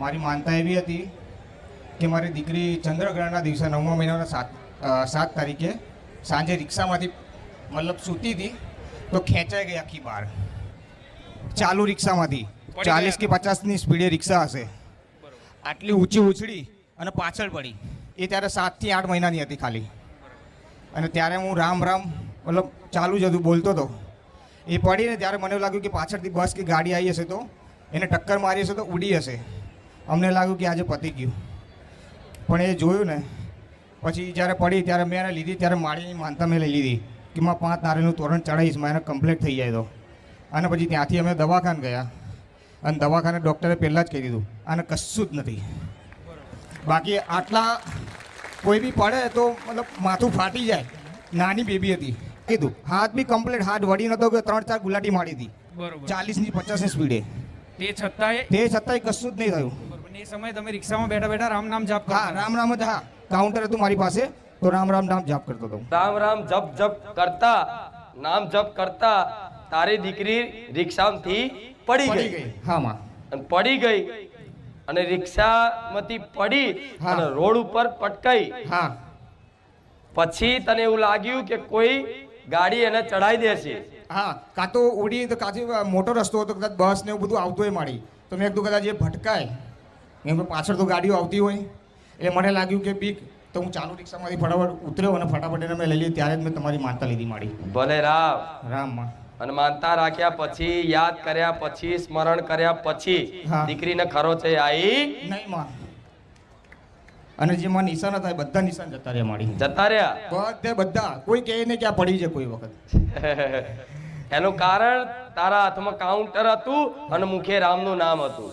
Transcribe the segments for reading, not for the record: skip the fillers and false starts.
મારી માનતા એવી હતી કે મારી દીકરી ચંદ્રગ્રહણના દિવસે 9મા મહિનાના 7 તારીખે સાંજે રિક્ષામાંથી મતલબ સૂતી હતી તો ખેંચાઈ ગઈ આખી બહાર, ચાલુ રિક્ષામાંથી 40 કે 50ની સ્પીડે રિક્ષા હશે, આટલી ઊંચી ઉછળી અને પાછળ પડી. એ ત્યારે 7 થી 8 મહિનાની હતી ખાલી. અને ત્યારે હું રામ રામ મતલબ ચાલુ જ હતું, બોલતો હતો. એ પડીને ત્યારે મને એવું લાગ્યું કે પાછળથી બસ કે ગાડી આવી હશે તો એને ટક્કર મારી હશે તો ઉડી હશે. અમને લાગ્યું કે આજે પતી ગયું. પણ એ જોયું ને પછી જ્યારે પડી ત્યારે મેં એને લીધી, ત્યારે માળીની માનતા મેં લઈ લીધી કે માં 5 નારિયેળનું તોરણ ચડાવીશ, માં એને કમ્પ્લીટ થઈ જાય તો. અને પછી ત્યાંથી અમે દવાખાને ગયા અને દવાખાને ડૉક્ટરે પહેલાં જ કહી દીધું આને કશું જ નથી. બાકી આટલા કોઈ બી પડે તો મતલબ માથું ફાટી જાય. નાની બેબી હતી, કીધું હાથ બી કમ્પ્લીટ, હાથ વળી નતો કે 3-4 ગુલાટી મારી હતી 40 ની 50ની સ્પીડે. તે છતાંય કશું જ નહીં થયું. એ સમયે તમે રિક્ષામાં બેઠા બેઠા રામ નામ જાપ કરતા? હા, રામ રામ જ. હા, કાઉન્ટર હતું મારી પાસે તો રામ રામ નામ જાપ કરતો હતો. રામ રામ જપ જપ કરતા, નામ જપ કરતા તારી દીકરી રિક્ષામાંથી પડી ગઈ. હા માં. અને પડી ગઈ અને રિક્ષામાંથી પડી હા. અને રોડ ઉપર પટકાઈ. હા, પછી તને એવું લાગ્યું કે કોઈ ગાડી એને ચડાઈ દેશે. હા, કાં તો ઉડી તો કાચી મોટો રસ્તો હતો, કદાચ બસ ને એવું બધું આવતું હોય મારી, તો મેં કીધું કદાચ એ ભટકાય, એમ કે પાછળ તો ગાડીઓ આવતી હોય. એટલે મને લાગ્યું કે બીક, તો હું ચાલુ રિક્ષામાંથી ફટાફટ ઉતર્યો અને ફટાફટ એને મેં લઈ લીધી. ત્યારે જ મેં તમારી માનતા લીધી મારી. ભલે રામ રામ માં. અને માનતા રાખ્યા પછી, યાદ કર્યા પછી, સ્મરણ કર્યા પછી હા. દીકરીને ખરો છે આવી નહીં માં. અને જે માં નિશાન હતા એ બધા નિશાન જતા રહ્યા મારી. જતા રહ્યા બધા કોઈ કહે ને ક્યાં પડી જાય કોઈ વખત. એનું કારણ તારા હાથમાં કાઉન્ટર હતું અને મુખે રામનું નામ હતું.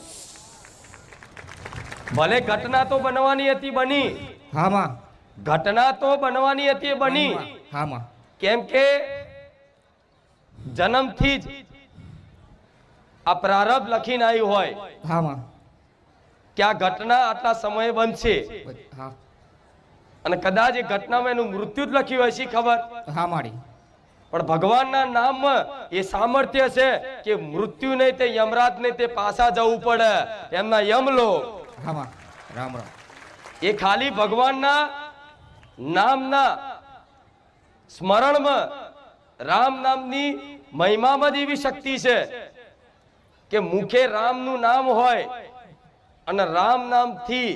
ભલે ઘટના તો બનવાની હતી, બની. હા માં. ઘટના તો બનવાની હતી, બની. હા માં. કેમ કે જન્મથી જ આ પ્રારબ્ધ લખીને આવ્યું હોય હા માં. કે આ ઘટના આટલા સમયે બનશે. હા. અને કદાચ એ ઘટનામાં એનું મૃત્યુ જ લખ્યું હોય, શી ખબર. હા મારી. પણ ભગવાનના નામમાં એ સામર્થ્ય છે કે મૃત્યુ નહીં તે યમરાજ નહીં તે પાછા જવું પડે એમના યમલોક. હા માં. રામ રામ. એ ખાલી ભગવાનના નામના સ્મરણમાં, રામ નામની મહિમામાં જ એવી શક્તિ છે કે મુખે રામનું નામ હોય અને રામ નામથી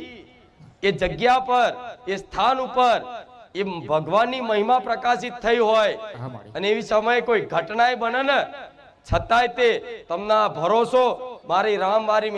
એ જગ્યા પર, એ સ્થાન ઉપર એ ભગવાનની મહિમા પ્રકાશિત થઈ હોય. હા મારી. અને એવી સમયે કોઈ ઘટનાએ બને ને છતાંય તે તમને ભરોસો મારી રામ વારી